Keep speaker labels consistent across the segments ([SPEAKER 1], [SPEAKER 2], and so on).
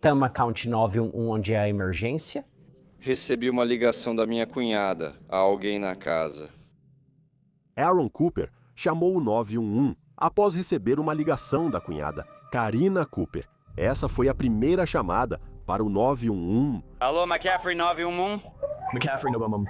[SPEAKER 1] Tama County 911, onde é a emergência?
[SPEAKER 2] Recebi uma ligação da minha cunhada. Há alguém na casa.
[SPEAKER 3] Aaron Cooper chamou o 911 após receber uma ligação da cunhada, Karina Cooper. Essa foi a primeira chamada para o 911.
[SPEAKER 4] Alô, McCaffrey 911?
[SPEAKER 5] McCaffrey 911.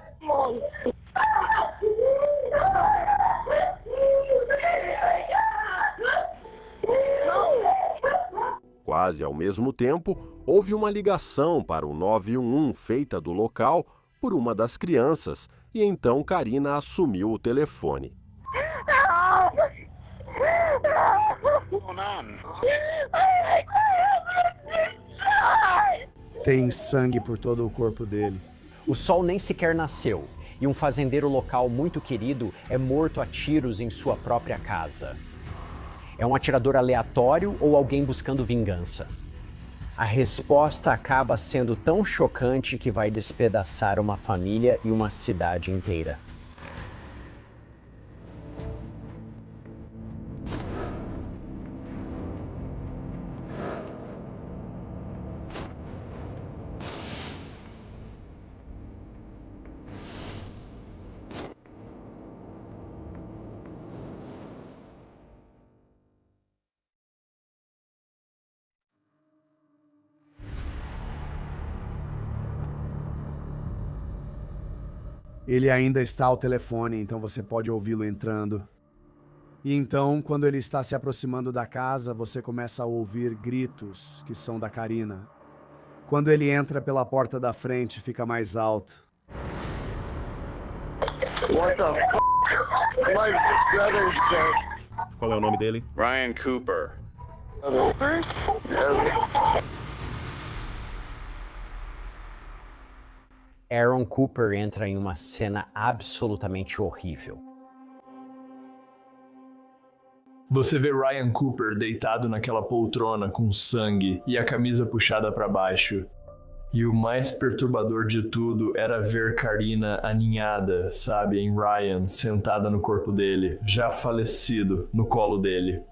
[SPEAKER 3] Quase ao mesmo tempo, houve uma ligação para o 911 feita do local por uma das crianças e então Karina assumiu o telefone.
[SPEAKER 6] Tem sangue por todo o corpo dele.
[SPEAKER 1] O sol nem sequer nasceu e um fazendeiro local muito querido é morto a tiros em sua própria casa. É um atirador aleatório ou alguém buscando vingança? A resposta acaba sendo tão chocante que vai despedaçar uma família e uma cidade inteira.
[SPEAKER 6] Ele ainda está ao telefone, então você pode ouvi-lo entrando. E então, quando ele está se aproximando da casa, você começa a ouvir gritos, que são da Karina. Quando ele entra pela porta da frente, fica mais alto.
[SPEAKER 7] What the f***? My brother's dead.
[SPEAKER 8] Qual é o nome dele?
[SPEAKER 2] Ryan Cooper.
[SPEAKER 1] Aaron Cooper entra em uma cena absolutamente horrível.
[SPEAKER 5] Você vê Ryan Cooper deitado naquela poltrona com sangue e a camisa puxada para baixo. E o mais perturbador de tudo era ver Karina aninhada, sabe, em Ryan, sentada no corpo dele, já falecido, no colo dele.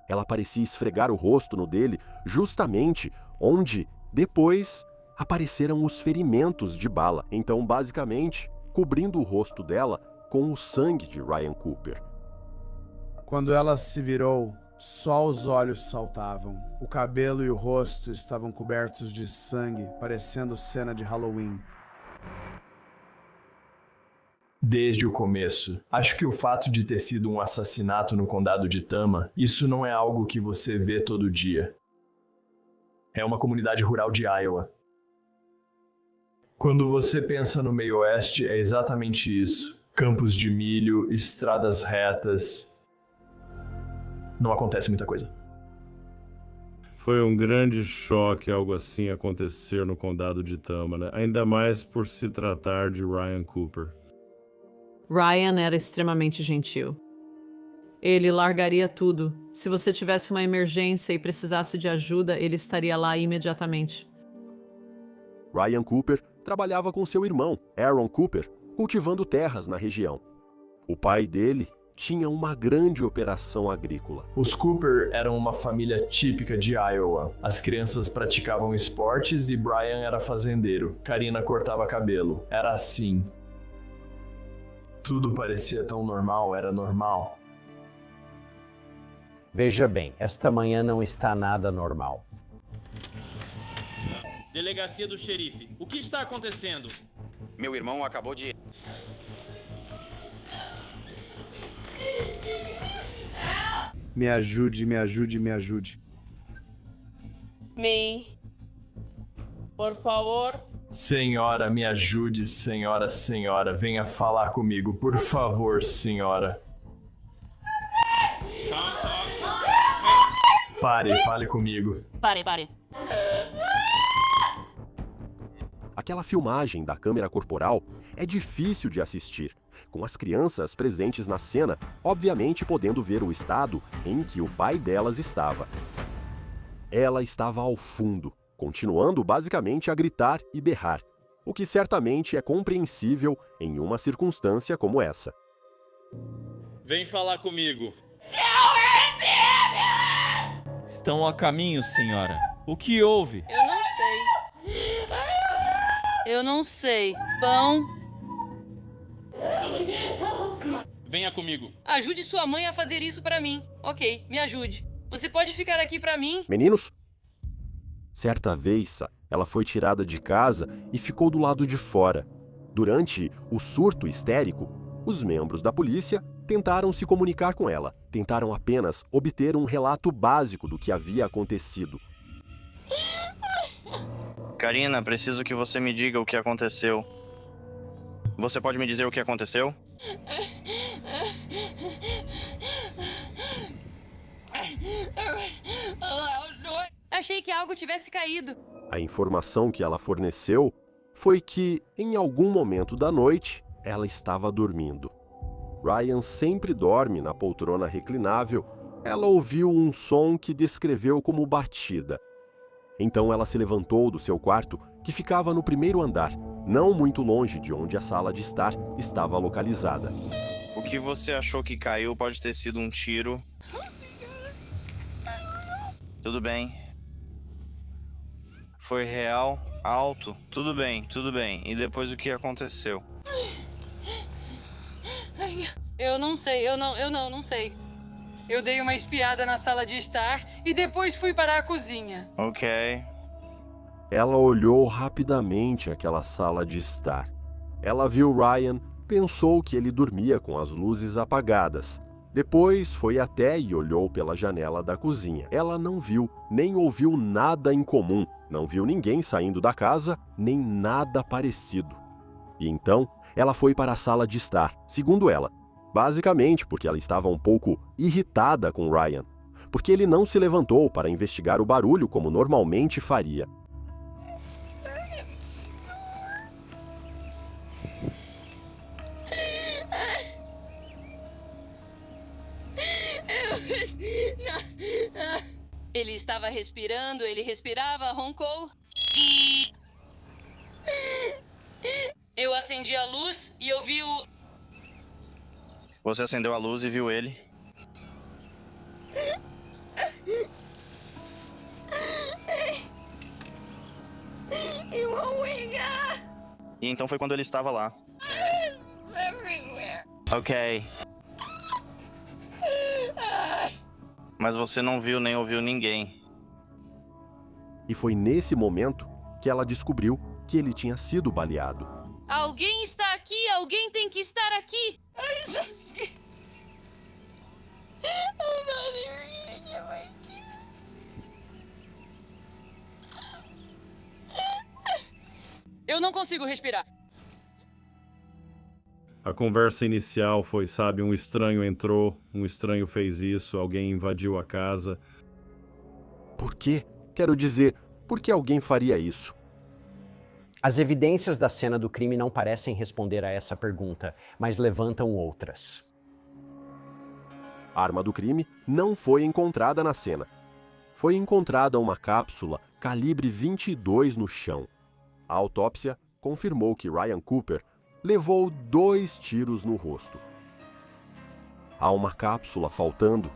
[SPEAKER 3] Ela parecia esfregar o rosto no dele, justamente onde, depois, apareceram os ferimentos de bala. Então, basicamente, cobrindo o rosto dela com o sangue de Ryan Cooper.
[SPEAKER 6] Quando ela se virou, só os olhos saltavam. O cabelo e o rosto estavam cobertos de sangue, parecendo cena de Halloween.
[SPEAKER 5] Desde o começo. Acho que o fato de ter sido um assassinato no condado de Tama, isso não é algo que você vê todo dia. É uma comunidade rural de Iowa. Quando você pensa no meio oeste, é exatamente isso. Campos de milho, estradas retas. Não acontece muita coisa.
[SPEAKER 8] Foi um grande choque algo assim acontecer no condado de Tama, né? Ainda mais por se tratar de Ryan Cooper.
[SPEAKER 9] Ryan era extremamente gentil. Ele largaria tudo. Se você tivesse uma emergência e precisasse de ajuda, ele estaria lá imediatamente.
[SPEAKER 3] Ryan Cooper trabalhava com seu irmão, Aaron Cooper, cultivando terras na região. O pai dele tinha uma grande operação agrícola.
[SPEAKER 5] Os Cooper eram uma família típica de Iowa. As crianças praticavam esportes e Brian era fazendeiro. Karina cortava cabelo. Era assim. Tudo parecia tão normal, era normal.
[SPEAKER 1] Veja bem, esta manhã não está nada normal.
[SPEAKER 10] Delegacia do xerife. O que está acontecendo?
[SPEAKER 4] Meu irmão acabou de...
[SPEAKER 6] Me ajude, me ajude, me ajude.
[SPEAKER 11] Por favor.
[SPEAKER 5] Senhora, me ajude, senhora, senhora. Venha falar comigo, por favor, senhora. Pare, fale comigo.
[SPEAKER 11] Pare.
[SPEAKER 3] Aquela filmagem da câmera corporal é difícil de assistir, com as crianças presentes na cena, obviamente podendo ver o estado em que o pai delas estava. Ela estava ao fundo, continuando basicamente a gritar e berrar, o que certamente é compreensível em uma circunstância como essa.
[SPEAKER 10] Vem falar comigo.
[SPEAKER 12] Estão a caminho, senhora. O que houve?
[SPEAKER 11] Eu não Eu não sei. Pão.
[SPEAKER 10] Venha comigo.
[SPEAKER 11] Ajude sua mãe a fazer isso pra mim. Ok, me ajude. Você pode ficar aqui pra mim?
[SPEAKER 3] Meninos? Certa vez, ela foi tirada de casa e ficou do lado de fora. Durante o surto histérico, os membros da polícia tentaram se comunicar com ela. Tentaram apenas obter um relato básico do que havia acontecido.
[SPEAKER 12] Karina, preciso que você me diga o que aconteceu. Você pode me dizer o que aconteceu?
[SPEAKER 11] Achei que algo tivesse caído.
[SPEAKER 3] A informação que ela forneceu foi que, em algum momento da noite, ela estava dormindo. Ryan sempre dorme na poltrona reclinável. Ela ouviu um som que descreveu como batida. Então ela se levantou do seu quarto, que ficava no primeiro andar, não muito longe de onde a sala de estar estava localizada.
[SPEAKER 12] O que você achou que caiu pode ter sido um tiro. Tudo bem. Foi real, alto. Tudo bem, tudo bem. E depois o que aconteceu?
[SPEAKER 11] Eu não sei, eu não sei. Eu dei uma espiada na sala de estar e depois fui para a cozinha.
[SPEAKER 12] Ok.
[SPEAKER 3] Ela olhou rapidamente aquela sala de estar. Ela viu Ryan, pensou que ele dormia com as luzes apagadas. Depois foi até e olhou pela janela da cozinha. Ela não viu, nem ouviu nada incomum. Não viu ninguém saindo da casa, nem nada parecido. E então, ela foi para a sala de estar, segundo ela. Basicamente porque ela estava um pouco irritada com Ryan, porque ele não se levantou para investigar o barulho como normalmente faria.
[SPEAKER 11] Ele estava respirando, ele respirava, roncou. Eu acendi a luz e eu vi o...
[SPEAKER 12] Você acendeu a luz e viu ele? E então foi quando ele estava lá. Ok. Mas você não viu nem ouviu ninguém.
[SPEAKER 3] E foi nesse momento que ela descobriu que ele tinha sido baleado.
[SPEAKER 11] Alguém está aqui, alguém tem que estar aqui. Eu não consigo respirar.
[SPEAKER 8] A conversa inicial foi, sabe, um estranho entrou, um estranho fez isso, alguém invadiu a casa.
[SPEAKER 3] Por quê? Quero dizer, por que alguém faria isso?
[SPEAKER 1] As evidências da cena do crime não parecem responder a essa pergunta, mas levantam outras.
[SPEAKER 3] A arma do crime não foi encontrada na cena. Foi encontrada uma cápsula calibre 22 no chão. A autópsia confirmou que Ryan Cooper levou 2 tiros no rosto. Há uma cápsula faltando.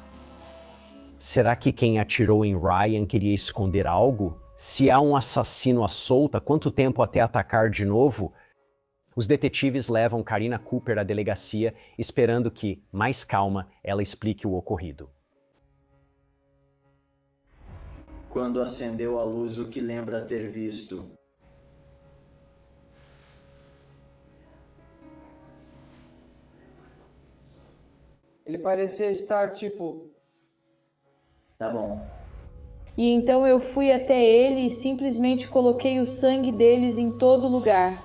[SPEAKER 1] Será que quem atirou em Ryan queria esconder algo? Se há um assassino à solta, quanto tempo até atacar de novo? Os detetives levam Karina Cooper à delegacia, esperando que, mais calma, ela explique o ocorrido.
[SPEAKER 13] Quando acendeu a luz, o que lembra ter visto?
[SPEAKER 14] Ele parecia estar tipo...
[SPEAKER 13] Tá bom.
[SPEAKER 15] E então eu fui até ele e simplesmente coloquei o sangue deles em todo lugar.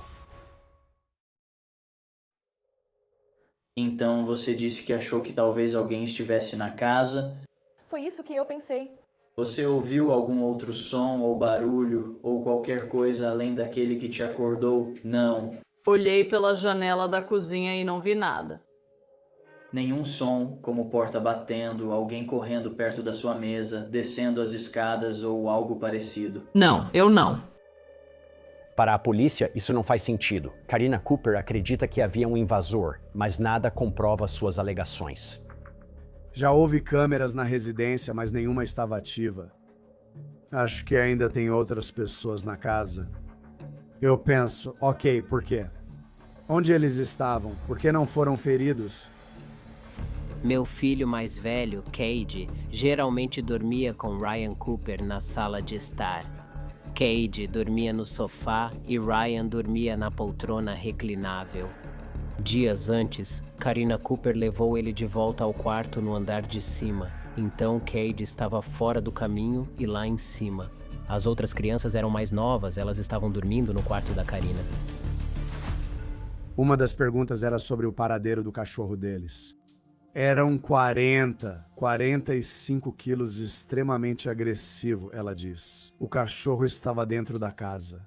[SPEAKER 13] Então você disse que achou que talvez alguém estivesse na casa.
[SPEAKER 16] Foi isso que eu pensei.
[SPEAKER 13] Você ouviu algum outro som ou barulho ou qualquer coisa além daquele que te acordou? Não.
[SPEAKER 9] Olhei pela janela da cozinha e não vi nada.
[SPEAKER 13] Nenhum som, como porta batendo, alguém correndo perto da sua mesa, descendo as escadas ou algo parecido?
[SPEAKER 9] Não, eu não.
[SPEAKER 1] Para a polícia, isso não faz sentido. Karina Cooper acredita que havia um invasor, mas nada comprova suas alegações.
[SPEAKER 6] Já houve câmeras na residência, mas nenhuma estava ativa. Acho que ainda tem outras pessoas na casa. Eu penso, ok, por quê? Onde eles estavam? Por que não foram feridos?
[SPEAKER 17] Meu filho mais velho, Cade, geralmente dormia com Ryan Cooper na sala de estar. Cade dormia no sofá e Ryan dormia na poltrona reclinável. Dias antes, Karina Cooper levou ele de volta ao quarto no andar de cima. Então Cade estava fora do caminho e lá em cima. As outras crianças eram mais novas, elas estavam dormindo no quarto da Karina.
[SPEAKER 6] Uma das perguntas era sobre o paradeiro do cachorro deles. Eram 45 quilos, extremamente agressivo, ela diz. O cachorro estava dentro da casa.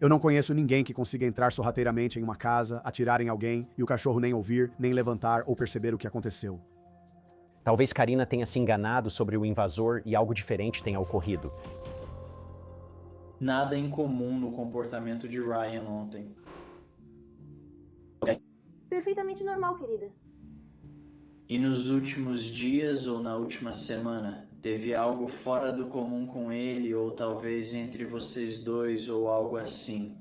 [SPEAKER 6] Eu não conheço ninguém que consiga entrar sorrateiramente em uma casa, atirar em alguém e o cachorro nem ouvir, nem levantar ou perceber o que aconteceu.
[SPEAKER 1] Talvez Karina tenha se enganado sobre o invasor e algo diferente tenha ocorrido.
[SPEAKER 13] Nada incomum no comportamento de Ryan ontem.
[SPEAKER 16] Perfeitamente normal, querida.
[SPEAKER 13] E nos últimos dias ou na última semana, teve algo fora do comum com ele ou talvez entre vocês dois ou algo assim?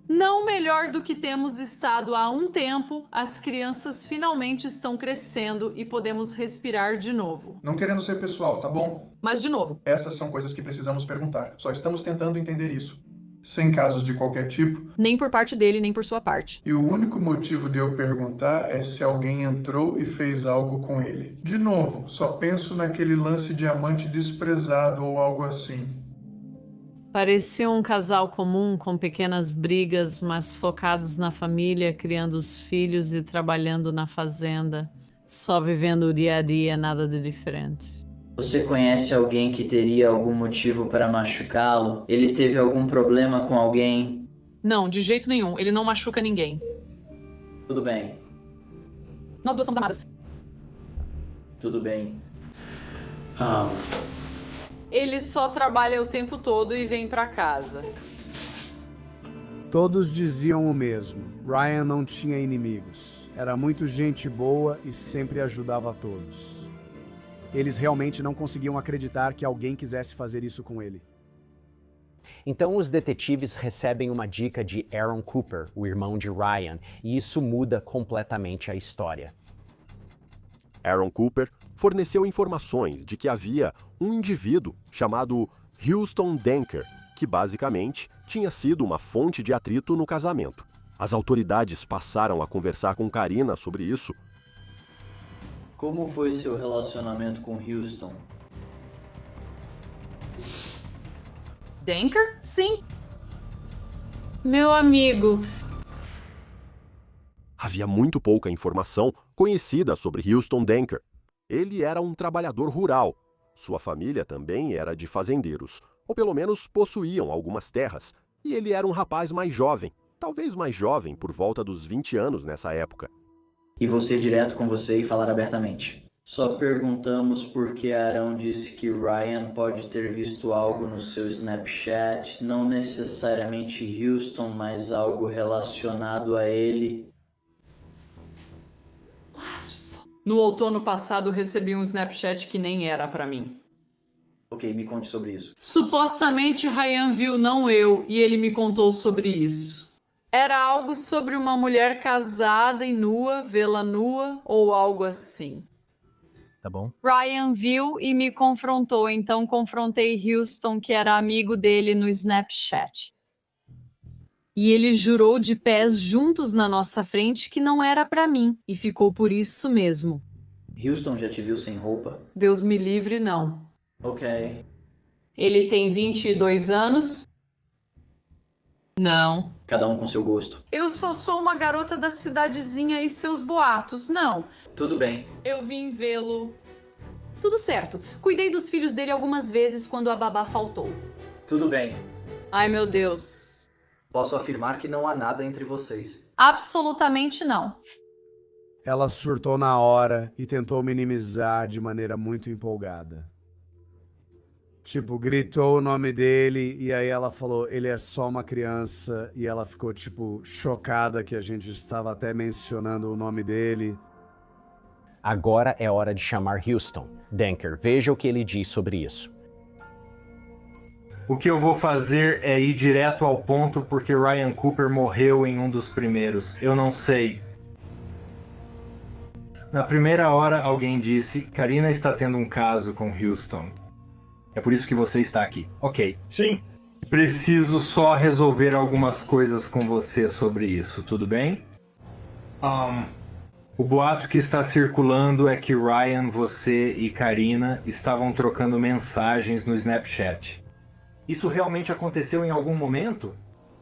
[SPEAKER 9] Não melhor do que temos estado há um tempo, as crianças finalmente estão crescendo e podemos respirar de novo.
[SPEAKER 18] Não querendo ser pessoal, tá bom?
[SPEAKER 9] Mas de novo.
[SPEAKER 18] Essas são coisas que precisamos perguntar. Só estamos tentando entender isso. Sem casos de qualquer tipo.
[SPEAKER 9] Nem por parte dele, nem por sua parte.
[SPEAKER 18] E o único motivo de eu perguntar é se alguém entrou e fez algo com ele. De novo, só penso naquele lance de amante desprezado ou algo assim.
[SPEAKER 9] Parecia um casal comum, com pequenas brigas, mas focados na família, criando os filhos e trabalhando na fazenda. Só vivendo o dia a dia, nada de diferente.
[SPEAKER 13] Você conhece alguém que teria algum motivo para machucá-lo? Ele teve algum problema com alguém?
[SPEAKER 9] Não, de jeito nenhum. Ele não machuca ninguém.
[SPEAKER 13] Tudo bem.
[SPEAKER 9] Nós duas somos amadas.
[SPEAKER 13] Tudo bem.
[SPEAKER 9] Ele só trabalha o tempo todo e vem pra casa.
[SPEAKER 6] Todos diziam o mesmo. Ryan não tinha inimigos. Era muito gente boa e sempre ajudava a todos. Eles realmente não conseguiam acreditar que alguém quisesse fazer isso com ele.
[SPEAKER 1] Então os detetives recebem uma dica de Aaron Cooper, o irmão de Ryan, e isso muda completamente a história.
[SPEAKER 3] Aaron Cooper forneceu informações de que havia um indivíduo chamado Houston Denker, que basicamente tinha sido uma fonte de atrito no casamento. As autoridades passaram a conversar com Karina sobre isso.
[SPEAKER 13] Como foi seu relacionamento com Houston?
[SPEAKER 9] Denker? Sim. Meu amigo.
[SPEAKER 3] Havia muito pouca informação conhecida sobre Houston Denker. Ele era um trabalhador rural. Sua família também era de fazendeiros, ou pelo menos possuíam algumas terras. E ele era um rapaz mais jovem, talvez mais jovem por volta dos 20 anos nessa época.
[SPEAKER 13] E vou ser direto com você e falar abertamente. Só perguntamos porque Arão disse que Ryan pode ter visto algo no seu Snapchat, não necessariamente Houston, mas algo relacionado a ele.
[SPEAKER 9] No outono passado recebi um Snapchat que nem era pra mim.
[SPEAKER 13] Ok, me conte sobre isso.
[SPEAKER 9] Supostamente Ryan viu, não eu, e ele me contou sobre isso. Era algo sobre uma mulher casada e nua, vê-la nua ou algo assim.
[SPEAKER 17] Tá bom.
[SPEAKER 15] Ryan viu e me confrontou, então confrontei Houston, que era amigo dele no Snapchat.
[SPEAKER 9] E ele jurou de pés juntos na nossa frente que não era pra mim, e ficou por isso mesmo.
[SPEAKER 13] Houston já te viu sem roupa?
[SPEAKER 9] Deus me livre, não.
[SPEAKER 13] Ok.
[SPEAKER 9] Ele tem 22 anos? Não.
[SPEAKER 13] Cada um com seu gosto.
[SPEAKER 9] Eu só sou uma garota da cidadezinha e seus boatos, não.
[SPEAKER 13] Tudo bem.
[SPEAKER 9] Eu vim vê-lo. Tudo certo. Cuidei dos filhos dele algumas vezes quando a babá faltou.
[SPEAKER 13] Tudo bem.
[SPEAKER 9] Ai, meu Deus.
[SPEAKER 13] Posso afirmar que não há nada entre vocês.
[SPEAKER 9] Absolutamente não.
[SPEAKER 6] Ela surtou na hora e tentou minimizar de maneira muito empolgada. Tipo, gritou o nome dele e aí ela falou, ele é só uma criança, e ela ficou, tipo, chocada que a gente estava até mencionando o nome dele.
[SPEAKER 1] Agora é hora de chamar Houston. Denker, veja o que ele diz sobre isso.
[SPEAKER 19] O que eu vou fazer é ir direto ao ponto porque Ryan Cooper morreu em um dos primeiros. Eu não sei. Na primeira hora, alguém disse: Karina está tendo um caso com Houston. É por isso que você está aqui. Ok.
[SPEAKER 8] Sim.
[SPEAKER 19] Preciso só resolver algumas coisas com você sobre isso, tudo bem? O boato que está circulando é que Ryan, você e Karina estavam trocando mensagens no Snapchat. Isso realmente aconteceu em algum momento?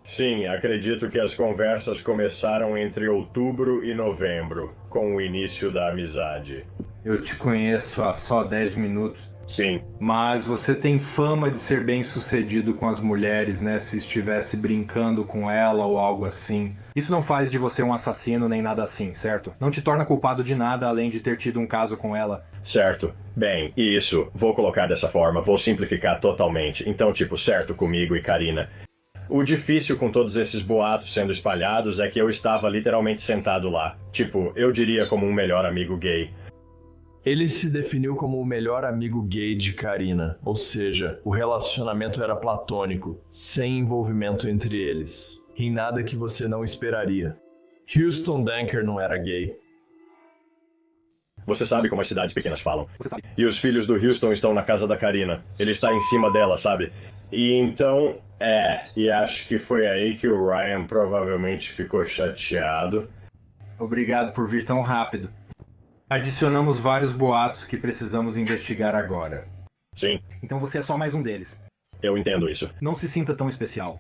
[SPEAKER 8] Sim, acredito que as conversas começaram entre outubro e novembro, com o início da amizade.
[SPEAKER 19] Eu te conheço há só 10 minutos.
[SPEAKER 8] Sim.
[SPEAKER 19] Mas você tem fama de ser bem sucedido com as mulheres, né? Se estivesse brincando com ela ou algo assim. Isso não faz de você um assassino nem nada assim, certo? Não te torna culpado de nada além de ter tido um caso com ela.
[SPEAKER 8] Certo. Bem, isso. Vou colocar dessa forma, vou simplificar totalmente. Então, certo comigo e Karina. O difícil com todos esses boatos sendo espalhados é que eu estava literalmente sentado lá. Eu diria como um melhor amigo gay.
[SPEAKER 5] Ele se definiu como o melhor amigo gay de Karina, ou seja, o relacionamento era platônico, sem envolvimento entre eles. Em nada que você não esperaria. Houston Danker não era gay.
[SPEAKER 8] Você sabe como as cidades pequenas falam. E os filhos do Houston estão na casa da Karina. Ele está em cima dela, sabe? E então, e acho que foi aí que o Ryan provavelmente ficou chateado.
[SPEAKER 19] Obrigado por vir tão rápido. Adicionamos vários boatos que precisamos investigar agora.
[SPEAKER 8] Sim.
[SPEAKER 19] Então você é só mais um deles.
[SPEAKER 8] Eu entendo isso.
[SPEAKER 19] Não se sinta tão especial.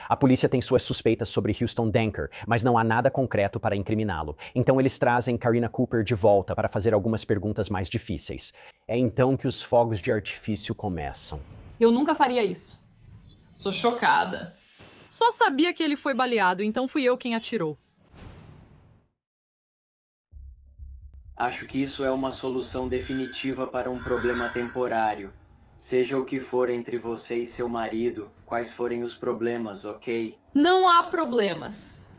[SPEAKER 1] A polícia tem suas suspeitas sobre Houston Danker, mas não há nada concreto para incriminá-lo. Então eles trazem Karina Cooper de volta para fazer algumas perguntas mais difíceis. É então que os fogos de artifício começam.
[SPEAKER 20] Eu nunca faria isso. Sou chocada. Só sabia que ele foi baleado, então fui eu quem atirou.
[SPEAKER 13] Acho que isso é uma solução definitiva para um problema temporário. Seja o que for entre você e seu marido, quais forem os problemas, ok?
[SPEAKER 9] Não há problemas.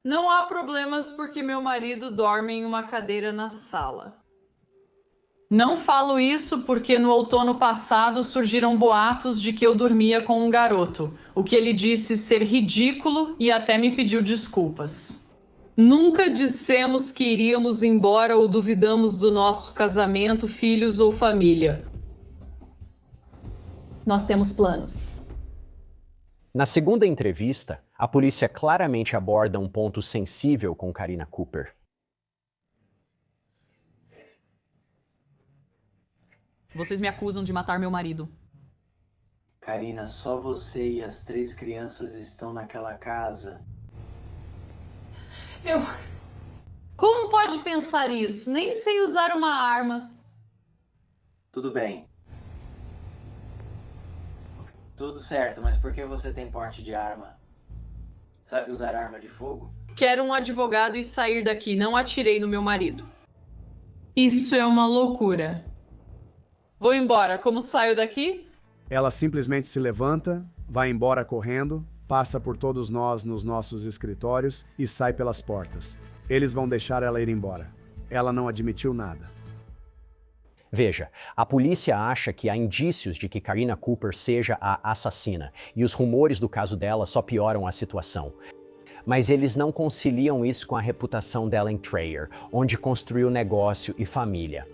[SPEAKER 9] Não há problemas porque meu marido dorme em uma cadeira na sala. Não falo isso porque no outono passado surgiram boatos de que eu dormia com um garoto, o que ele disse ser ridículo e até me pediu desculpas. Nunca dissemos que iríamos embora ou duvidamos do nosso casamento, filhos ou família.
[SPEAKER 20] Nós temos planos.
[SPEAKER 1] Na segunda entrevista, a polícia claramente aborda um ponto sensível com Karina Cooper.
[SPEAKER 20] Vocês me acusam de matar meu marido.
[SPEAKER 13] Karina, só você e as 3 crianças estão naquela casa.
[SPEAKER 9] Como pode pensar isso? Nem sei usar uma arma.
[SPEAKER 13] Tudo bem. Tudo certo, mas por que você tem porte de arma? Sabe usar arma de fogo?
[SPEAKER 9] Quero um advogado e sair daqui. Não atirei no meu marido. Isso é uma loucura. Vou embora. Como saio daqui?
[SPEAKER 6] Ela simplesmente se levanta, vai embora correndo, passa por todos nós nos nossos escritórios e sai pelas portas. Eles vão deixar ela ir embora. Ela não admitiu nada.
[SPEAKER 1] Veja, a polícia acha que há indícios de que Karina Cooper seja a assassina, e os rumores do caso dela só pioram a situação. Mas eles não conciliam isso com a reputação dela em Traer, onde construiu negócio e família.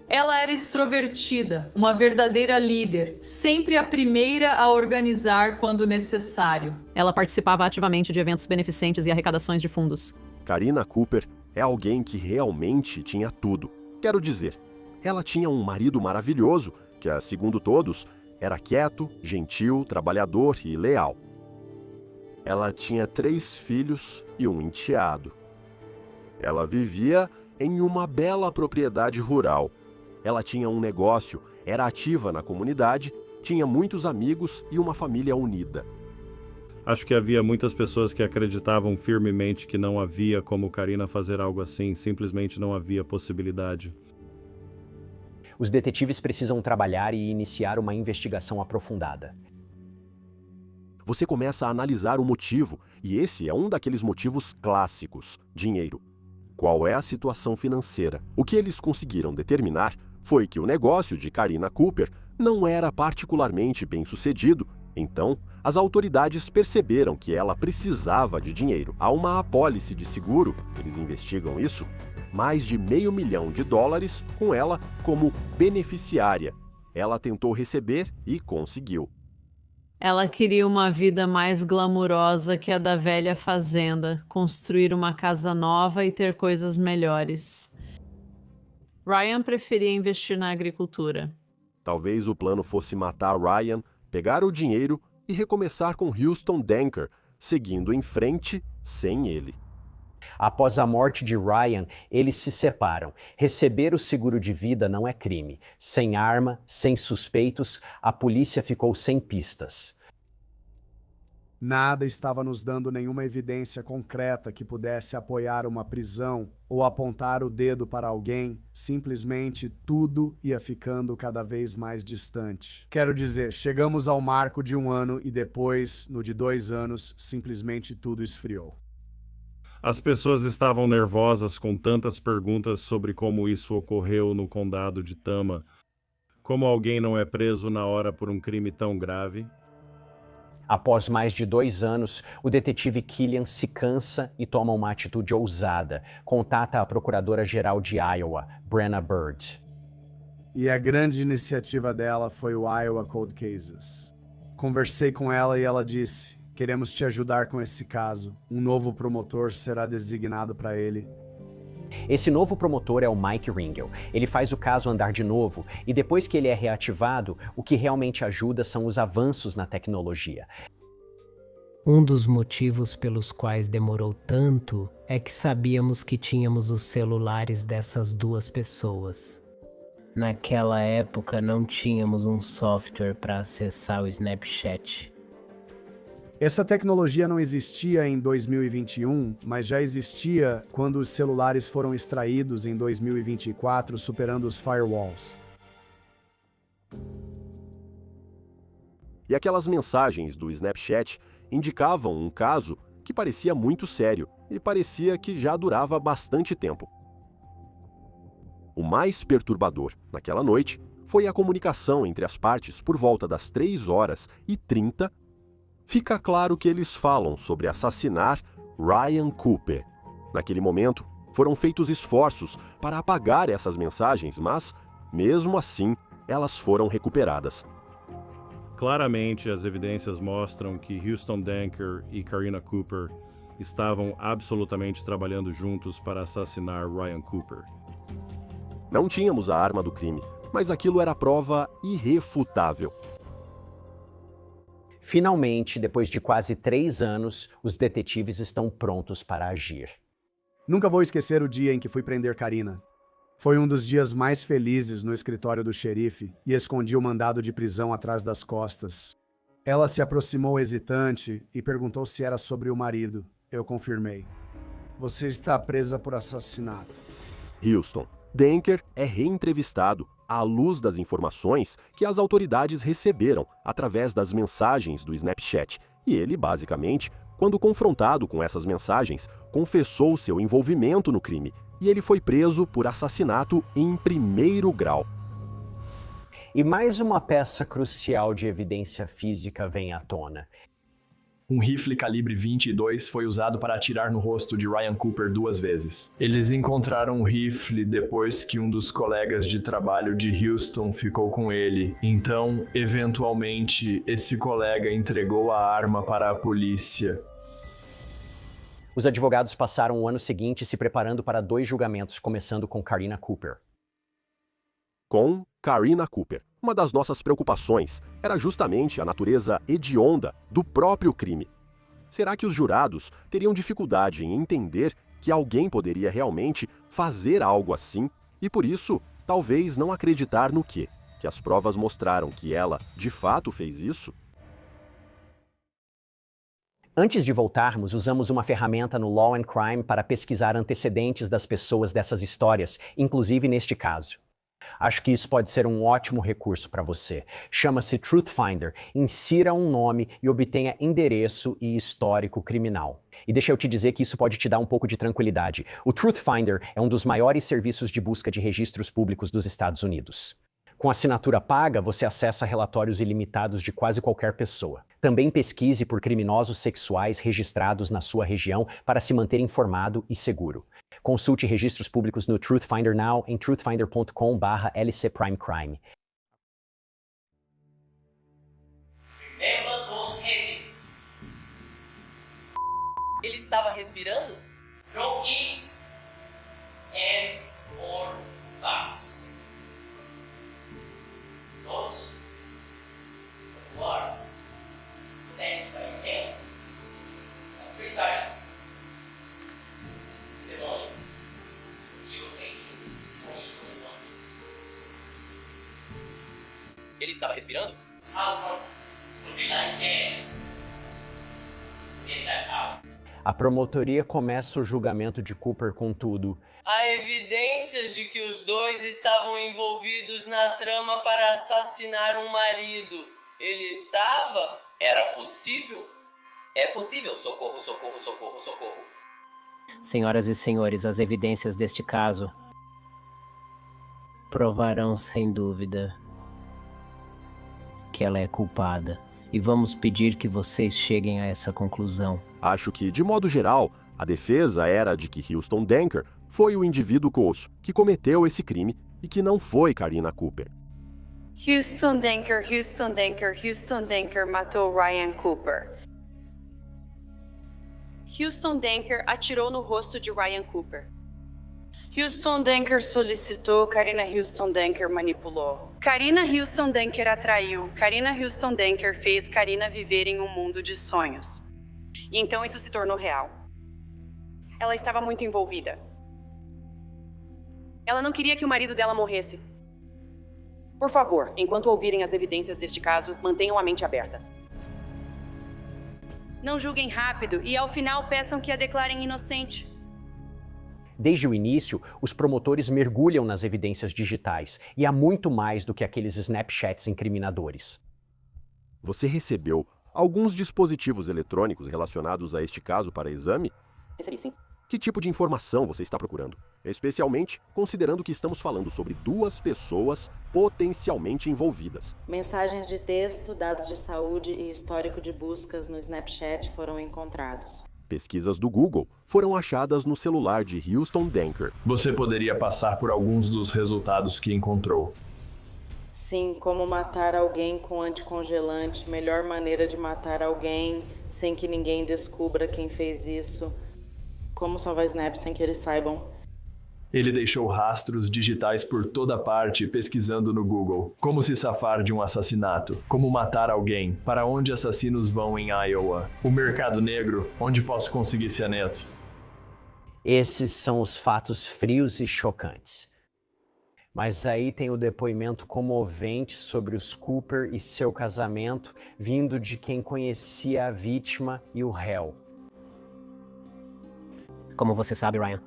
[SPEAKER 9] Ela era extrovertida, uma verdadeira líder, sempre a primeira a organizar quando necessário.
[SPEAKER 20] Ela participava ativamente de eventos beneficentes e arrecadações de fundos.
[SPEAKER 3] Karina Cooper é alguém que realmente tinha tudo. Quero dizer, ela tinha um marido maravilhoso, que, segundo todos, era quieto, gentil, trabalhador e leal. Ela tinha 3 filhos e um enteado. Ela vivia em uma bela propriedade rural. Ela tinha um negócio, era ativa na comunidade, tinha muitos amigos e uma família unida.
[SPEAKER 8] Acho que havia muitas pessoas que acreditavam firmemente que não havia como Karina fazer algo assim, simplesmente não havia possibilidade.
[SPEAKER 1] Os detetives precisam trabalhar e iniciar uma investigação aprofundada.
[SPEAKER 3] Você começa a analisar o motivo, e esse é um daqueles motivos clássicos: dinheiro. Qual é a situação financeira? O que eles conseguiram determinar foi que o negócio de Karina Cooper não era particularmente bem-sucedido, então as autoridades perceberam que ela precisava de dinheiro. Há uma apólice de seguro, eles investigam isso, mais de $500 mil com ela como beneficiária. Ela tentou receber e conseguiu.
[SPEAKER 9] Ela queria uma vida mais glamurosa que a da velha fazenda, construir uma casa nova e ter coisas melhores. Ryan preferia investir na agricultura.
[SPEAKER 3] Talvez o plano fosse matar Ryan, pegar o dinheiro e recomeçar com Houston Danker, seguindo em frente sem ele.
[SPEAKER 1] Após a morte de Ryan, eles se separam. Receber o seguro de vida não é crime. Sem arma, sem suspeitos, a polícia ficou sem pistas.
[SPEAKER 6] Nada estava nos dando nenhuma evidência concreta que pudesse apoiar uma prisão ou apontar o dedo para alguém. Simplesmente tudo ia ficando cada vez mais distante. Quero dizer, chegamos ao marco de 1 ano e depois, no de 2 anos, simplesmente tudo esfriou.
[SPEAKER 21] As pessoas estavam nervosas com tantas perguntas sobre como isso ocorreu no condado de Tama. Como alguém não é preso na hora por um crime tão grave?
[SPEAKER 1] Após mais de 2 anos, o detetive Killian se cansa e toma uma atitude ousada. Contata a procuradora-geral de Iowa, Brenna Bird.
[SPEAKER 6] E a grande iniciativa dela foi o Iowa Cold Cases. Conversei com ela e ela disse: queremos te ajudar com esse caso. Um novo promotor será designado para ele.
[SPEAKER 1] Esse novo promotor é o Mike Ringel. Ele faz o caso andar de novo e depois que ele é reativado, o que realmente ajuda são os avanços na tecnologia.
[SPEAKER 17] Um dos motivos pelos quais demorou tanto é que sabíamos que tínhamos os celulares dessas 2 pessoas. Naquela época não tínhamos um software para acessar o Snapchat.
[SPEAKER 6] Essa tecnologia não existia em 2021, mas já existia quando os celulares foram extraídos em 2024, superando os firewalls.
[SPEAKER 3] E aquelas mensagens do Snapchat indicavam um caso que parecia muito sério e parecia que já durava bastante tempo. O mais perturbador naquela noite foi a comunicação entre as partes por volta das 3h30. Fica claro que eles falam sobre assassinar Ryan Cooper. Naquele momento, foram feitos esforços para apagar essas mensagens, mas, mesmo assim, elas foram recuperadas.
[SPEAKER 21] Claramente, as evidências mostram que Houston Danker e Karina Cooper estavam absolutamente trabalhando juntos para assassinar Ryan Cooper.
[SPEAKER 3] Não tínhamos a arma do crime, mas aquilo era prova irrefutável.
[SPEAKER 1] Finalmente, depois de quase 3 anos, os detetives estão prontos para agir.
[SPEAKER 6] Nunca vou esquecer o dia em que fui prender Karina. Foi um dos dias mais felizes no escritório do xerife e escondi o mandado de prisão atrás das costas. Ela se aproximou hesitante e perguntou se era sobre o marido. Eu confirmei. Você está presa por assassinato.
[SPEAKER 3] Houston, Danker é reentrevistado à luz das informações que as autoridades receberam através das mensagens do Snapchat. E ele, basicamente, quando confrontado com essas mensagens, confessou seu envolvimento no crime e ele foi preso por assassinato em 1º grau.
[SPEAKER 1] E mais uma peça crucial de evidência física vem à tona.
[SPEAKER 5] Um rifle calibre 22 foi usado para atirar no rosto de Ryan Cooper 2 vezes. Eles encontraram o rifle depois que um dos colegas de trabalho de Houston ficou com ele. Então, eventualmente, esse colega entregou a arma para a polícia.
[SPEAKER 1] Os advogados passaram o ano seguinte se preparando para 2 julgamentos, começando com Karina Cooper.
[SPEAKER 3] Com Karina Cooper. Uma das nossas preocupações era justamente a natureza hedionda do próprio crime. Será que os jurados teriam dificuldade em entender que alguém poderia realmente fazer algo assim e, por isso, talvez não acreditar no quê? Que as provas mostraram que ela, de fato, fez isso?
[SPEAKER 1] Antes de voltarmos, usamos uma ferramenta no Law and Crime para pesquisar antecedentes das pessoas dessas histórias, inclusive neste caso. Acho que isso pode ser um ótimo recurso para você. Chama-se Truth Finder. Insira um nome e obtenha endereço e histórico criminal. E deixa eu te dizer que isso pode te dar um pouco de tranquilidade. O Truth Finder é um dos maiores serviços de busca de registros públicos dos Estados Unidos. Com assinatura paga, você acessa relatórios ilimitados de quase qualquer pessoa. Também pesquise por criminosos sexuais registrados na sua região para se manter informado e seguro. Consulte registros públicos no Truth Finder Now em truthfinder.com/lcprimecrime.
[SPEAKER 7] Tema dos resíduos. Ele estava respirando? Rockies, ants or bats. Todos. Words. Sent by him. A free time. Demônio. Ele estava respirando?
[SPEAKER 1] A promotoria começa o julgamento de Cooper com tudo.
[SPEAKER 7] Há evidências de que os dois estavam envolvidos na trama para assassinar um marido. Ele estava? Era possível? É possível. Socorro, socorro, socorro, socorro.
[SPEAKER 17] Senhoras e senhores, as evidências deste caso provarão sem dúvida que ela é culpada. E vamos pedir que vocês cheguem a essa conclusão.
[SPEAKER 3] Acho que, de modo geral, a defesa era de que Houston Denker foi o indivíduo coço que cometeu esse crime e que não foi Karina Cooper.
[SPEAKER 22] Houston Denker matou Ryan Cooper. Houston Denker atirou no rosto de Ryan Cooper. Houston Denker solicitou, Karina Houston Denker manipulou. Karina Houston Denker atraiu, Karina Houston Denker fez Karina viver em um mundo de sonhos. E então isso se tornou real. Ela estava muito envolvida. Ela não queria que o marido dela morresse. Por favor, enquanto ouvirem as evidências deste caso, mantenham a mente aberta. Não julguem rápido e ao final peçam que a declarem inocente.
[SPEAKER 1] Desde o início, os promotores mergulham nas evidências digitais, e há muito mais do que aqueles Snapchats incriminadores.
[SPEAKER 3] Você recebeu alguns dispositivos eletrônicos relacionados a este caso para exame?
[SPEAKER 22] Recebi, sim.
[SPEAKER 3] Que tipo de informação você está procurando? Especialmente considerando que estamos falando sobre duas pessoas potencialmente envolvidas.
[SPEAKER 23] Mensagens de texto, dados de saúde e histórico de buscas no Snapchat foram encontrados.
[SPEAKER 3] Pesquisas do Google foram achadas no celular de Houston Denker.
[SPEAKER 5] Você poderia passar por alguns dos resultados que encontrou.
[SPEAKER 23] Sim, como matar alguém com anticongelante, melhor maneira de matar alguém sem que ninguém descubra quem fez isso, como salvar Snap sem que eles saibam.
[SPEAKER 5] Ele deixou rastros digitais por toda parte pesquisando no Google. Como se safar de um assassinato? Como matar alguém? Para onde assassinos vão em Iowa? O mercado negro? Onde posso conseguir cianeto?
[SPEAKER 1] Esses são os fatos frios e chocantes. Mas aí tem o depoimento comovente sobre os Cooper e seu casamento, vindo de quem conhecia a vítima e o réu.
[SPEAKER 17] Como você sabe, Ryan?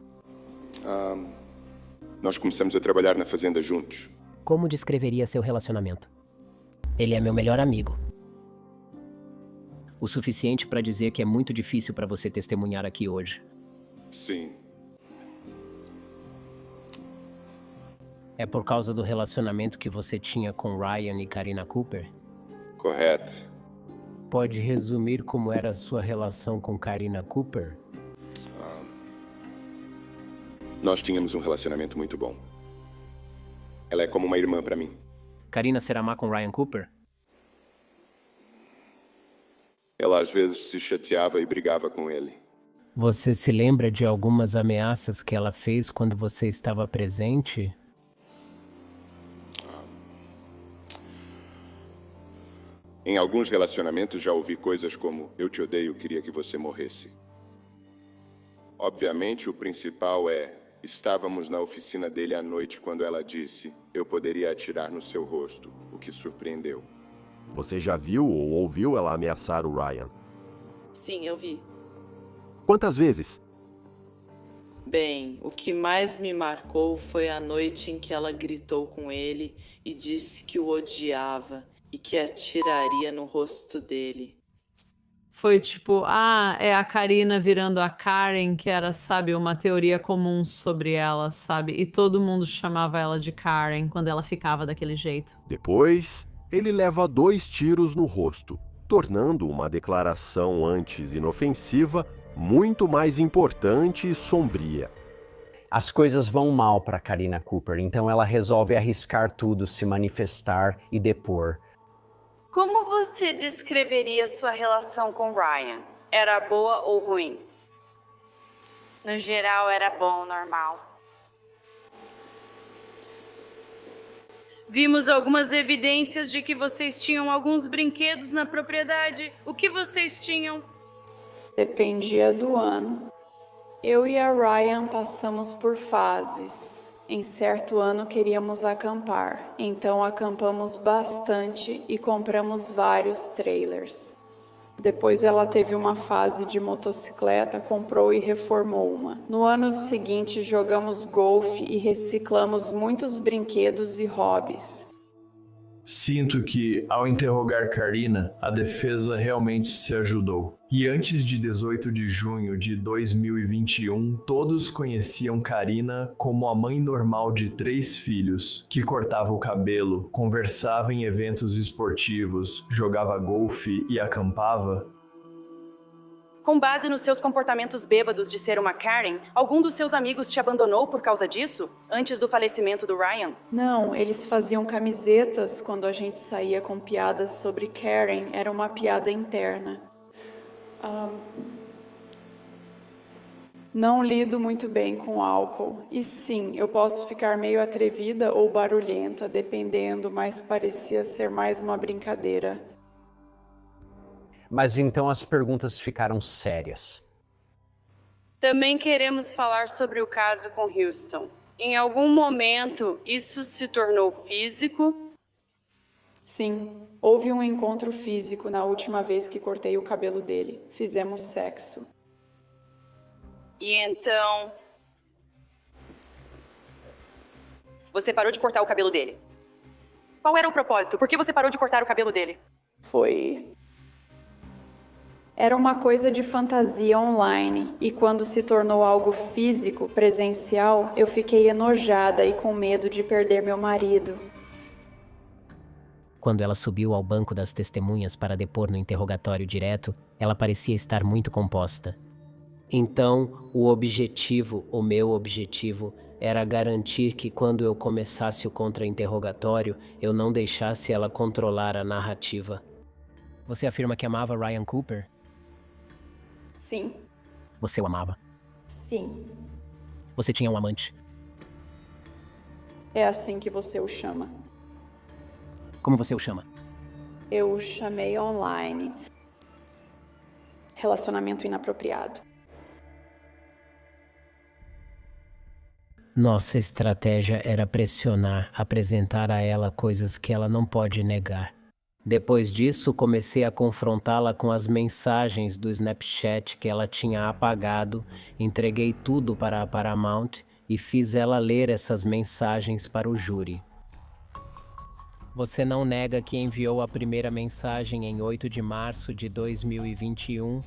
[SPEAKER 24] Nós começamos a trabalhar na fazenda juntos.
[SPEAKER 17] Como descreveria seu relacionamento? Ele é meu melhor amigo. O suficiente para dizer que é muito difícil para você testemunhar aqui hoje.
[SPEAKER 24] Sim.
[SPEAKER 17] É por causa do relacionamento que você tinha com Ryan e Karina Cooper?
[SPEAKER 24] Correto.
[SPEAKER 17] Pode resumir como era a sua relação com Karina Cooper?
[SPEAKER 24] Nós tínhamos um relacionamento muito bom. Ela é como uma irmã para mim.
[SPEAKER 17] Karina será má com Ryan Cooper?
[SPEAKER 24] Ela às vezes se chateava e brigava com ele.
[SPEAKER 17] Você se lembra de algumas ameaças que ela fez quando você estava presente?
[SPEAKER 24] Em alguns relacionamentos já ouvi coisas como: eu te odeio, queria que você morresse. Obviamente, o principal é: estávamos na oficina dele à noite quando ela disse: eu poderia atirar no seu rosto, o que surpreendeu.
[SPEAKER 3] Você já viu ou ouviu ela ameaçar o Ryan?
[SPEAKER 23] Sim, eu vi.
[SPEAKER 3] Quantas vezes?
[SPEAKER 23] Bem, o que mais me marcou foi a noite em que ela gritou com ele e disse que o odiava e que atiraria no rosto dele.
[SPEAKER 9] Foi tipo, é a Karina virando a Karen, que era, sabe, uma teoria comum sobre ela, sabe? E todo mundo chamava ela de Karen quando ela ficava daquele jeito.
[SPEAKER 3] Depois, ele leva 2 tiros no rosto, tornando uma declaração antes inofensiva muito mais importante e sombria.
[SPEAKER 1] As coisas vão mal para Karina Cooper, então ela resolve arriscar tudo, se manifestar e depor.
[SPEAKER 22] Como você descreveria sua relação com Ryan? Era boa ou ruim? No geral, era bom, normal. Vimos algumas evidências de que vocês tinham alguns brinquedos na propriedade. O que vocês tinham?
[SPEAKER 2] Dependia do ano. Eu e a Ryan passamos por fases. Em certo ano queríamos acampar, então acampamos bastante e compramos vários trailers. Depois ela teve uma fase de motocicleta, comprou e reformou uma. No ano seguinte jogamos golfe e reciclamos muitos brinquedos e hobbies.
[SPEAKER 5] Sinto que, ao interrogar Karina, a defesa realmente se ajudou. E antes de 18 de junho de 2021, todos conheciam Karina como a mãe normal de 3 filhos, que cortava o cabelo, conversava em eventos esportivos, jogava golfe e acampava.
[SPEAKER 22] Com base nos seus comportamentos bêbados de ser uma Karen, algum dos seus amigos te abandonou por causa disso? Antes do falecimento do Ryan?
[SPEAKER 2] Não, eles faziam camisetas quando a gente saía com piadas sobre Karen. Era uma piada interna. Não lido muito bem com álcool. E sim, eu posso ficar meio atrevida ou barulhenta, dependendo, mas parecia ser mais uma brincadeira.
[SPEAKER 1] Mas então as perguntas ficaram sérias.
[SPEAKER 22] Também queremos falar sobre o caso com Houston. Em algum momento, isso se tornou físico?
[SPEAKER 2] Sim, houve um encontro físico na última vez que cortei o cabelo dele. Fizemos sexo.
[SPEAKER 22] E então... você parou de cortar o cabelo dele? Qual era o propósito? Por que você parou de cortar o cabelo dele?
[SPEAKER 2] Era uma coisa de fantasia online, e quando se tornou algo físico, presencial, eu fiquei enojada e com medo de perder meu marido.
[SPEAKER 17] Quando ela subiu ao banco das testemunhas para depor no interrogatório direto, ela parecia estar muito composta. Então, o meu objetivo, era garantir que quando eu começasse o contra-interrogatório, eu não deixasse ela controlar a narrativa. Você afirma que amava Ryan Cooper?
[SPEAKER 2] Sim.
[SPEAKER 17] Você o amava?
[SPEAKER 2] Sim.
[SPEAKER 17] Você tinha um amante?
[SPEAKER 2] É assim que você o chama.
[SPEAKER 17] Como você o chama?
[SPEAKER 2] Eu o chamei online. Relacionamento inapropriado.
[SPEAKER 17] Nossa estratégia era pressionar, apresentar a ela coisas que ela não pode negar. Depois disso, comecei a confrontá-la com as mensagens do Snapchat que ela tinha apagado, entreguei tudo para a Paramount e fiz ela ler essas mensagens para o júri. Você não nega que enviou a primeira mensagem em 8 de março de 2021?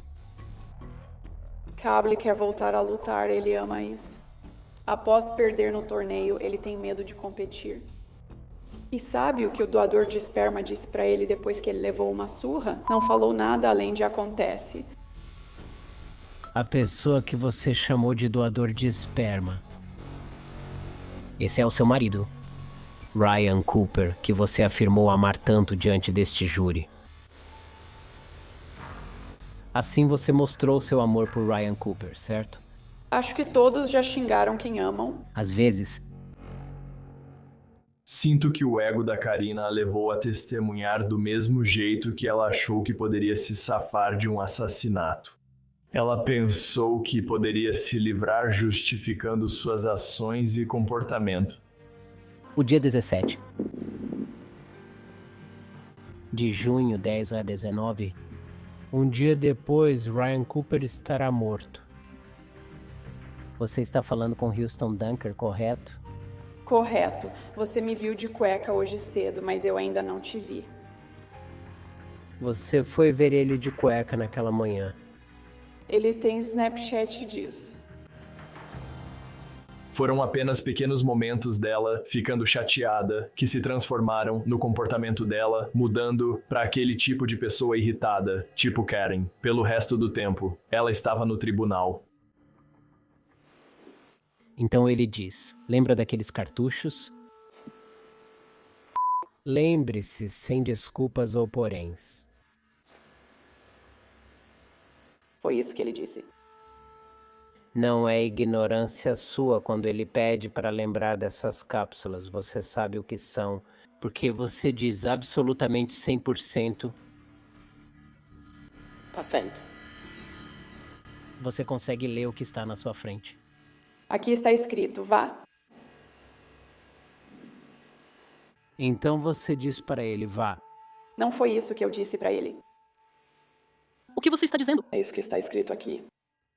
[SPEAKER 2] Cable quer voltar a lutar, ele ama isso. Após perder no torneio, ele tem medo de competir. E sabe o que o doador de esperma disse pra ele depois que ele levou uma surra? Não falou nada além de acontece.
[SPEAKER 17] A pessoa que você chamou de doador de esperma. Esse é o seu marido, Ryan Cooper, que você afirmou amar tanto diante deste júri. Assim você mostrou seu amor por Ryan Cooper, certo?
[SPEAKER 2] Acho que todos já xingaram quem amam.
[SPEAKER 17] Às vezes.
[SPEAKER 5] Sinto que o ego da Karina a levou a testemunhar do mesmo jeito que ela achou que poderia se safar de um assassinato. Ela pensou que poderia se livrar justificando suas ações e comportamento.
[SPEAKER 17] O dia 17 de junho, 10 a 19, um dia depois, Ryan Cooper estará morto. Você está falando com Houston Dunker, correto?
[SPEAKER 2] Correto. Você me viu de cueca hoje cedo, mas eu ainda não te vi.
[SPEAKER 17] Você foi ver ele de cueca naquela manhã.
[SPEAKER 2] Ele tem Snapchat disso.
[SPEAKER 5] Foram apenas pequenos momentos dela ficando chateada que se transformaram no comportamento dela, mudando para aquele tipo de pessoa irritada, tipo Karen. Pelo resto do tempo, ela estava no tribunal.
[SPEAKER 17] Então ele diz, lembra daqueles cartuchos? Lembre-se, sem desculpas ou poréns.
[SPEAKER 2] Foi isso que ele disse.
[SPEAKER 17] Não é ignorância sua quando ele pede para lembrar dessas cápsulas. Você sabe o que são, porque você diz absolutamente 100%. Você consegue ler o que está na sua frente.
[SPEAKER 2] Aqui está escrito, vá.
[SPEAKER 17] Então você diz para ele, vá.
[SPEAKER 2] Não foi isso que eu disse para ele.
[SPEAKER 20] O que você está dizendo?
[SPEAKER 2] É isso que está escrito aqui.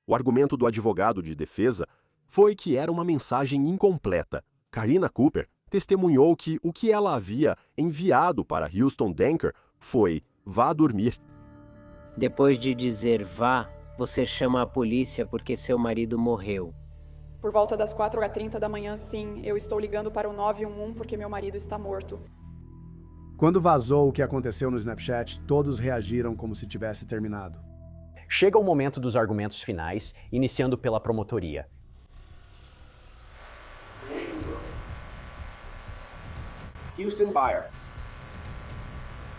[SPEAKER 3] O argumento do advogado de defesa foi que era uma mensagem incompleta. Karina Cooper testemunhou que o que ela havia enviado para Houston Denker foi vá dormir.
[SPEAKER 17] Depois de dizer vá, você chama a polícia porque seu marido morreu.
[SPEAKER 2] Por volta das 4h30 da manhã, sim, eu estou ligando para o 911 porque meu marido está morto.
[SPEAKER 6] Quando vazou o que aconteceu no Snapchat, todos reagiram como se tivesse terminado.
[SPEAKER 1] Chega o momento dos argumentos finais, iniciando pela promotoria.
[SPEAKER 4] Houston Buyer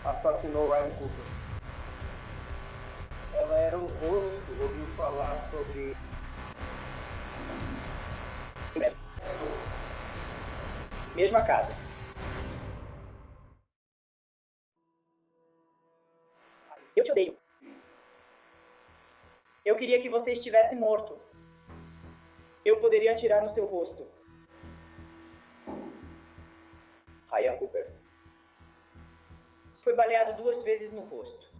[SPEAKER 4] assassinou Ryan Cooper. Ela era um rosto, ouviu falar sobre... Mesma casa. Eu te odeio. Eu queria que você estivesse morto. Eu poderia atirar no seu rosto. Ryan Cooper foi baleado 2 vezes no rosto.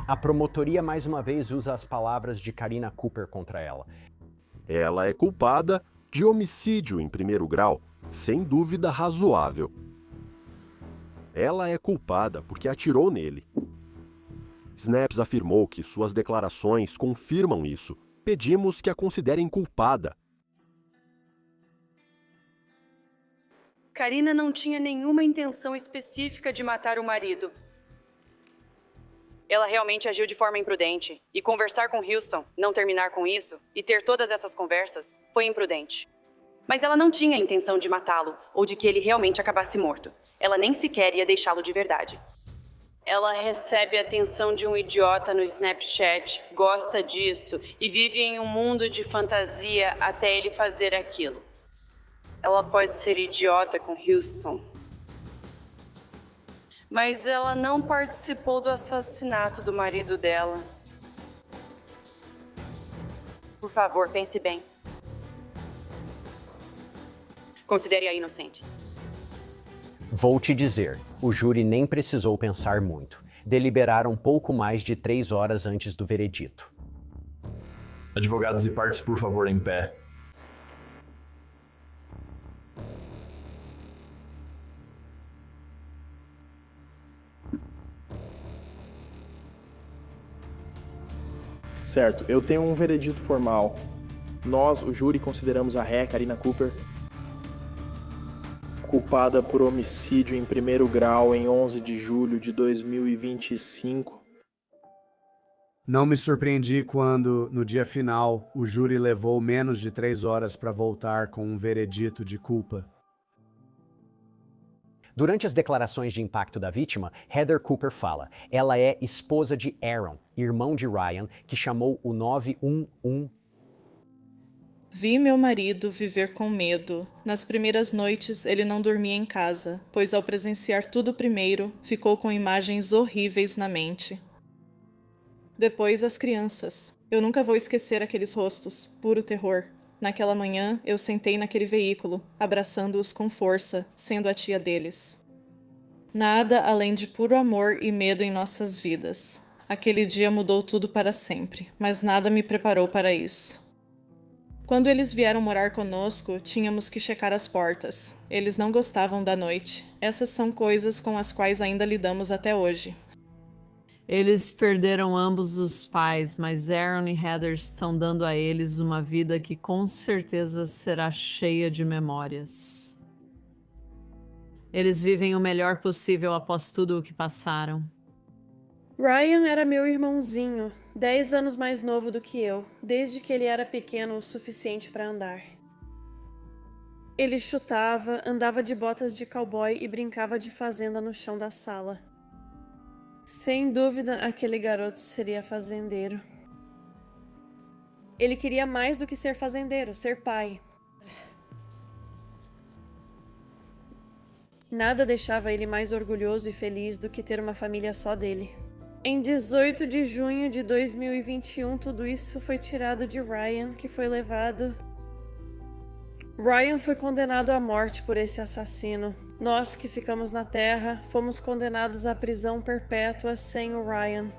[SPEAKER 1] A promotoria mais uma vez usa as palavras de Karina Cooper contra ela.
[SPEAKER 3] Ela é culpada de homicídio em primeiro grau, sem dúvida razoável. Ela é culpada porque atirou nele. Snaps afirmou que suas declarações confirmam isso. Pedimos que a considerem culpada.
[SPEAKER 22] Karina não tinha nenhuma intenção específica de matar o marido. Ela realmente agiu de forma imprudente. E conversar com Houston, não terminar com isso, e ter todas essas conversas, foi imprudente. Mas ela não tinha a intenção de matá-lo, ou de que ele realmente acabasse morto. Ela nem sequer ia deixá-lo de verdade. Ela recebe a atenção de um idiota no Snapchat, gosta disso e vive em um mundo de fantasia até ele fazer aquilo. Ela pode ser idiota com Houston, mas ela não participou do assassinato do marido dela. Por favor, pense bem. Considere-a inocente.
[SPEAKER 1] Vou te dizer, o júri nem precisou pensar muito. Deliberaram pouco mais de 3 horas antes do veredito.
[SPEAKER 5] Advogados e partes, por favor, em pé.
[SPEAKER 10] Certo, eu tenho um veredito formal. Nós, o júri, consideramos a ré, Karina Cooper, culpada por homicídio em primeiro grau em 11 de julho de 2025.
[SPEAKER 6] Não me surpreendi quando, no dia final, o júri levou menos de 3 horas para voltar com um veredito de culpa.
[SPEAKER 1] Durante as declarações de impacto da vítima, Heather Cooper fala. Ela é esposa de Aaron, irmão de Ryan, que chamou o 911.
[SPEAKER 11] Vi meu marido viver com medo. Nas primeiras noites, ele não dormia em casa, pois ao presenciar tudo primeiro, ficou com imagens horríveis na mente. Depois, as crianças. Eu nunca vou esquecer aqueles rostos, puro terror. Naquela manhã, eu sentei naquele veículo, abraçando-os com força, sendo a tia deles. Nada além de puro amor e medo em nossas vidas. Aquele dia mudou tudo para sempre, mas nada me preparou para isso. Quando eles vieram morar conosco, tínhamos que checar as portas. Eles não gostavam da noite. Essas são coisas com as quais ainda lidamos até hoje.
[SPEAKER 9] Eles perderam ambos os pais, mas Aaron e Heather estão dando a eles uma vida que com certeza será cheia de memórias. Eles vivem o melhor possível após tudo o que passaram.
[SPEAKER 12] Ryan era meu irmãozinho, 10 anos mais novo do que eu, desde que ele era pequeno o suficiente para andar. Ele chutava, andava de botas de cowboy e brincava de fazenda no chão da sala. Sem dúvida, aquele garoto seria fazendeiro. Ele queria mais do que ser fazendeiro, ser pai. Nada deixava ele mais orgulhoso e feliz do que ter uma família só dele. Em 18 de junho de 2021, tudo isso foi tirado de Ryan, que foi levado... Ryan foi condenado à morte por esse assassino. Nós que ficamos na Terra fomos condenados à prisão perpétua sem o Ryan.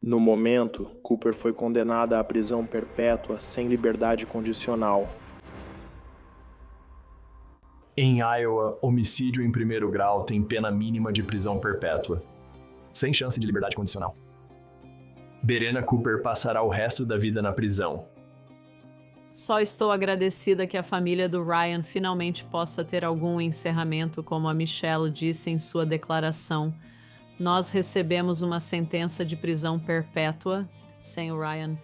[SPEAKER 10] No momento, Cooper foi condenada à prisão perpétua sem liberdade condicional.
[SPEAKER 5] Em Iowa, homicídio em primeiro grau tem pena mínima de prisão perpétua, sem chance de liberdade condicional. Berena Cooper passará o resto da vida na prisão.
[SPEAKER 9] Só estou agradecida que a família do Ryan finalmente possa ter algum encerramento, como a Michelle disse em sua declaração. Nós recebemos uma sentença de prisão perpétua sem o Ryan.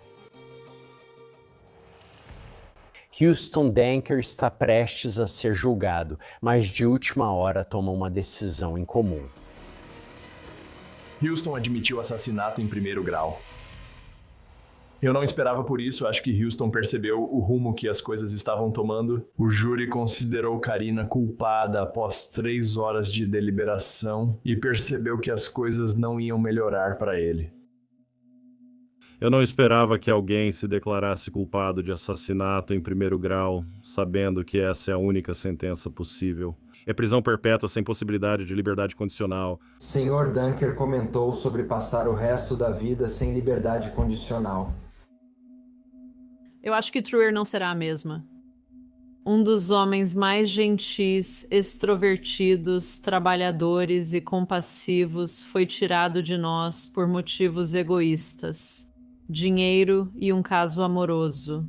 [SPEAKER 1] Houston Danker está prestes a ser julgado, mas de última hora toma uma decisão incomum.
[SPEAKER 5] Houston admitiu assassinato em primeiro grau. Eu não esperava por isso, acho que Houston percebeu o rumo que as coisas estavam tomando. O júri considerou Karina culpada após 3 horas de deliberação e percebeu que as coisas não iam melhorar para ele.
[SPEAKER 21] Eu não esperava que alguém se declarasse culpado de assassinato em primeiro grau, sabendo que essa é a única sentença possível. É prisão perpétua sem possibilidade de liberdade condicional.
[SPEAKER 14] Sr. Danker comentou sobre passar o resto da vida sem liberdade condicional.
[SPEAKER 9] Eu acho que Truer não será a mesma. Um dos homens mais gentis, extrovertidos, trabalhadores e compassivos foi tirado de nós por motivos egoístas, dinheiro e um caso amoroso.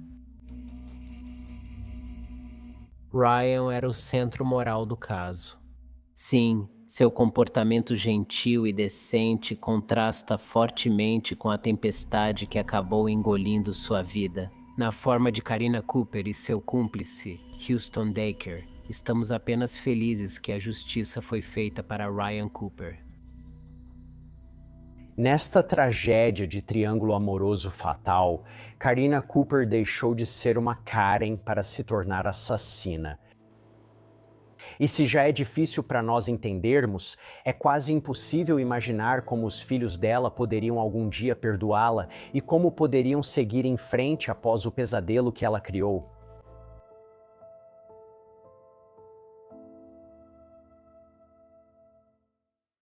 [SPEAKER 17] Ryan era o centro moral do caso. Sim, seu comportamento gentil e decente contrasta fortemente com a tempestade que acabou engolindo sua vida. Na forma de Karina Cooper e seu cúmplice, Houston Danker, estamos apenas felizes que a justiça foi feita para Ryan Cooper.
[SPEAKER 1] Nesta tragédia de triângulo amoroso fatal, Karina Cooper deixou de ser uma Karen para se tornar assassina. E se já é difícil para nós entendermos, é quase impossível imaginar como os filhos dela poderiam algum dia perdoá-la e como poderiam seguir em frente após o pesadelo que ela criou.